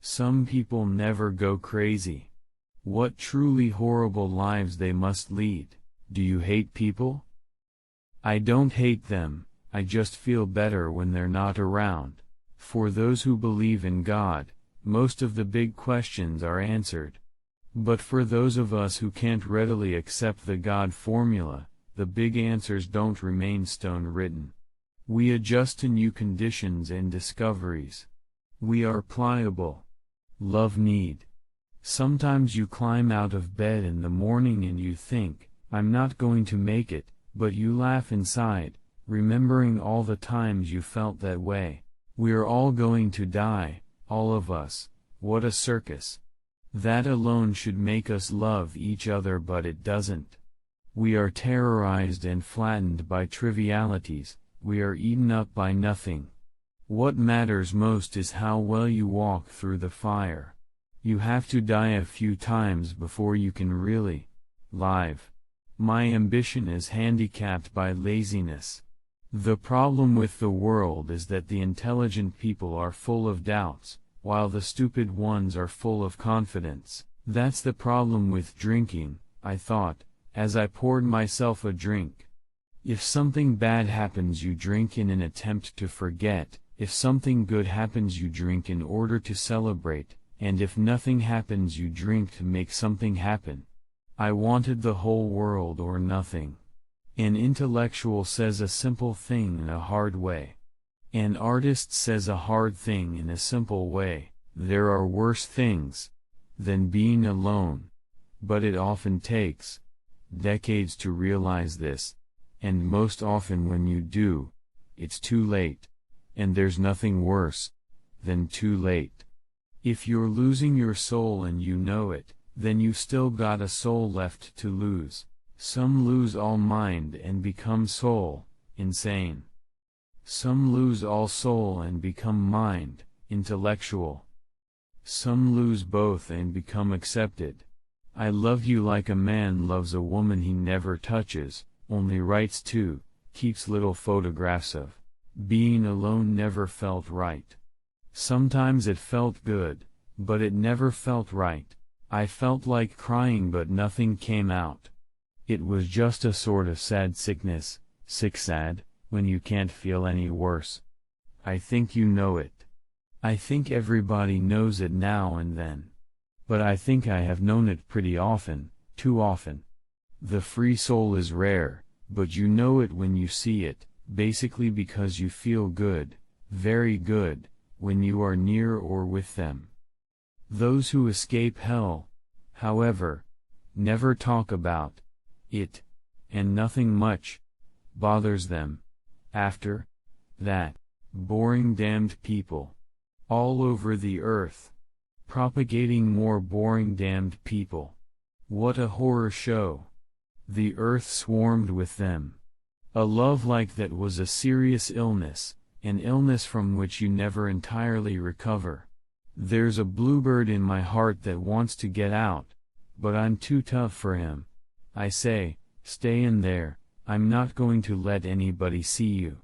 Some people never go crazy. What truly horrible lives they must lead. Do you hate people? I don't hate them, I just feel better when they're not around. For those who believe in God, most of the big questions are answered. But for those of us who can't readily accept the God formula, the big answers don't remain stone-written. We adjust to new conditions and discoveries. We are pliable. Love need. Sometimes you climb out of bed in the morning and you think, I'm not going to make it, but you laugh inside, remembering all the times you felt that way. We're all going to die, all of us. What a circus. That alone should make us love each other, but it doesn't. We are terrorized and flattened by trivialities, we are eaten up by nothing. What matters most is how well you walk through the fire. You have to die a few times before you can really live. My ambition is handicapped by laziness. The problem with the world is that the intelligent people are full of doubts, while the stupid ones are full of confidence. That's the problem with drinking, I thought, as I poured myself a drink. If something bad happens, you drink in an attempt to forget. If something good happens, you drink in order to celebrate, and if nothing happens, you drink to make something happen. I wanted the whole world or nothing. An intellectual says a simple thing in a hard way. An artist says a hard thing in a simple way. There are worse things than being alone. But it often takes decades to realize this, and most often when you do, it's too late. And there's nothing worse than too late. If you're losing your soul and you know it, then you still got a soul left to lose. Some lose all mind and become soul, insane. Some lose all soul and become mind, intellectual. Some lose both and become accepted. I love you like a man loves a woman he never touches, only writes to, keeps little photographs of. Being alone never felt right. Sometimes it felt good, but it never felt right. I felt like crying but nothing came out. It was just a sort of sad sickness, sick sad, when you can't feel any worse. I think you know it. I think everybody knows it now and then. But I think I have known it pretty often, too often. The free soul is rare, but you know it when you see it. Basically because you feel good, very good, when you are near or with them. Those who escape hell, however, never talk about it, and nothing much bothers them after that. Boring damned people all over the earth, propagating more boring damned people. What a horror show. The earth swarmed with them. A love like that was a serious illness, an illness from which you never entirely recover. There's a bluebird in my heart that wants to get out, but I'm too tough for him. I say, stay in there, I'm not going to let anybody see you.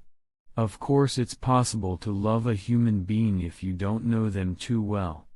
Of course it's possible to love a human being if you don't know them too well.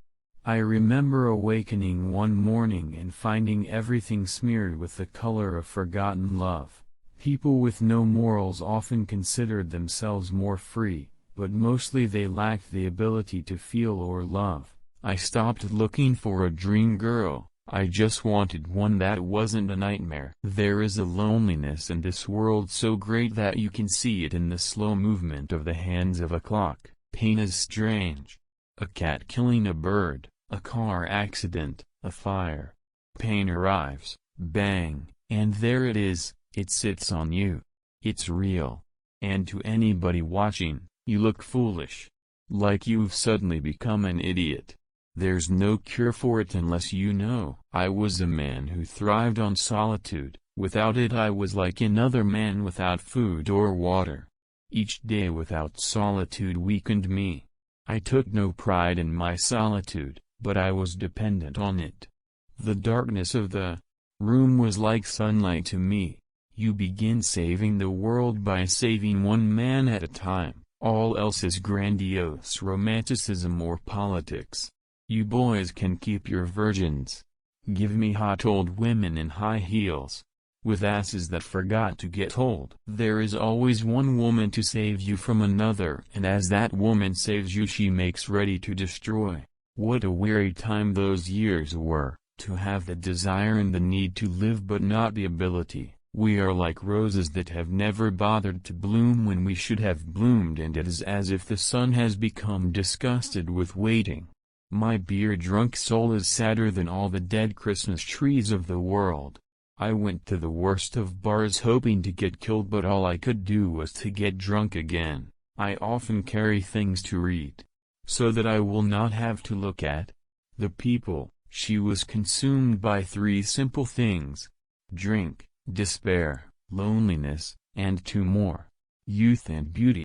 I remember awakening one morning and finding everything smeared with the color of forgotten love. People with no morals often considered themselves more free, but mostly they lacked the ability to feel or love. I stopped looking for a dream girl, I just wanted one that wasn't a nightmare. There is a loneliness in this world so great that you can see it in the slow movement of the hands of a clock. Pain is strange. A cat killing a bird, a car accident, a fire. Pain arrives, bang, and there it is. It sits on you. It's real. And to anybody watching, you look foolish. Like you've suddenly become an idiot. There's no cure for it unless you know. I was a man who thrived on solitude. Without it I was like another man without food or water. Each day without solitude weakened me. I took no pride in my solitude, but I was dependent on it. The darkness of the room was like sunlight to me. You begin saving the world by saving one man at a time. All else is grandiose romanticism or politics. You boys can keep your virgins. Give me hot old women in high heels, with asses that forgot to get old. There is always one woman to save you from another, and as that woman saves you she makes ready to destroy. What a weary time those years were, to have the desire and the need to live but not the ability. We are like roses that have never bothered to bloom when we should have bloomed, and it is as if the sun has become disgusted with waiting. My beer-drunk soul is sadder than all the dead Christmas trees of the world. I went to the worst of bars hoping to get killed, but all I could do was to get drunk again. I often carry things to read, so that I will not have to look at the people. She was consumed by three simple things: drink, despair, loneliness, and two more: youth and beauty.